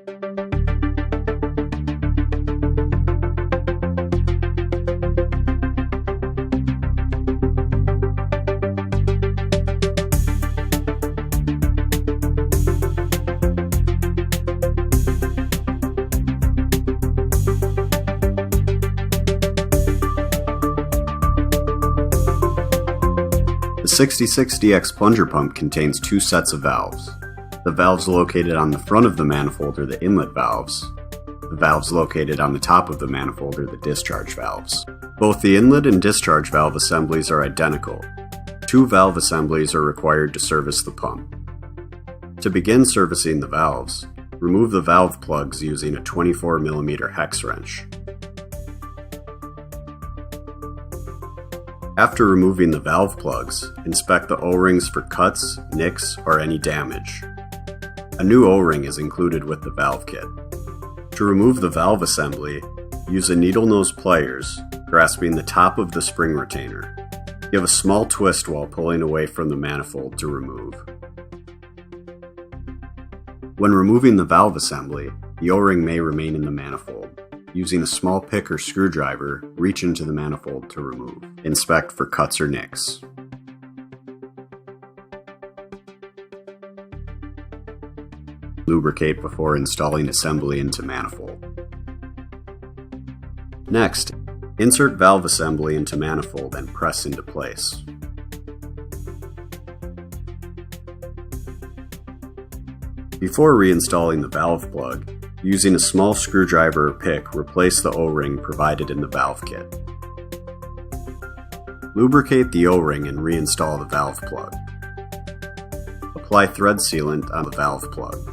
The 66DX plunger pump contains two sets of valves. The valves located on the front of the manifold are the inlet valves. The valves located on the top of the manifold are the discharge valves. Both the inlet and discharge valve assemblies are identical. Two valve assemblies are required to service the pump. To begin servicing the valves, remove the valve plugs using a 24mm hex wrench. After removing the valve plugs, inspect the O-rings for cuts, nicks, or any damage. A new O-ring is included with the valve kit. To remove the valve assembly, use a needle nose pliers, grasping the top of the spring retainer. Give a small twist while pulling away from the manifold to remove. When removing the valve assembly, the O-ring may remain in the manifold. Using a small pick or screwdriver, reach into the manifold to remove. Inspect for cuts or nicks. Lubricate before installing assembly into manifold. Next, insert valve assembly into manifold and press into place. Before reinstalling the valve plug, using a small screwdriver or pick, replace the O-ring provided in the valve kit. Lubricate the O-ring and reinstall the valve plug. Apply thread sealant on the valve plug.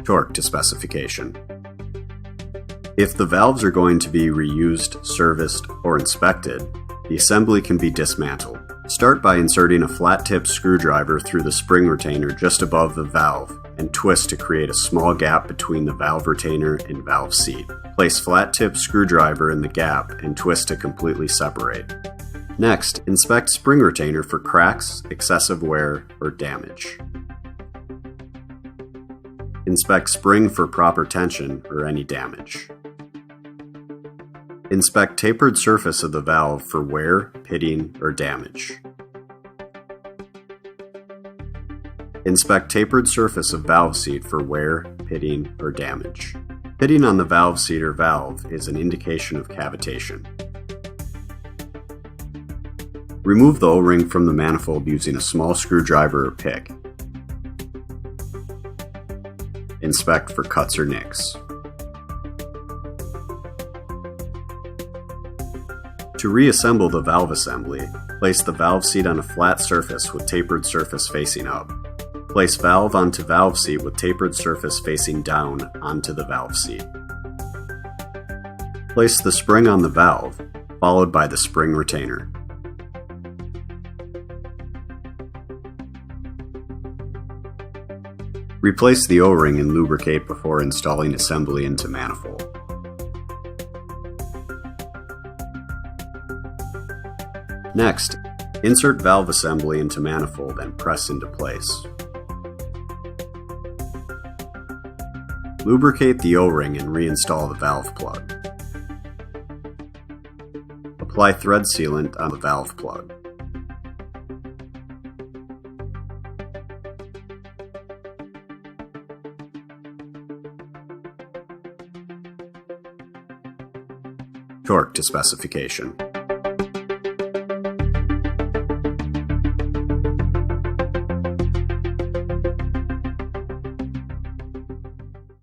Torque to specification. If the valves are going to be reused, serviced, or inspected, the assembly can be dismantled. Start by inserting a flat-tip screwdriver through the spring retainer just above the valve and twist to create a small gap between the valve retainer and valve seat. Place flat-tip screwdriver in the gap and twist to completely separate. Next, inspect spring retainer for cracks, excessive wear, or damage. Inspect spring for proper tension or any damage. Inspect tapered surface of the valve for wear, pitting, or damage. Inspect tapered surface of valve seat for wear, pitting, or damage. Pitting on the valve seat or valve is an indication of cavitation. Remove the O-ring from the manifold using a small screwdriver or pick. Inspect for cuts or nicks. To reassemble the valve assembly, place the valve seat on a flat surface with tapered surface facing up. Place valve onto valve seat with tapered surface facing down onto the valve seat. Place the spring on the valve, followed by the spring retainer. Replace the O-ring and lubricate before installing assembly into manifold. Next, insert valve assembly into manifold and press into place. Lubricate the O-ring and reinstall the valve plug. Apply thread sealant on the valve plug. Torque to specification.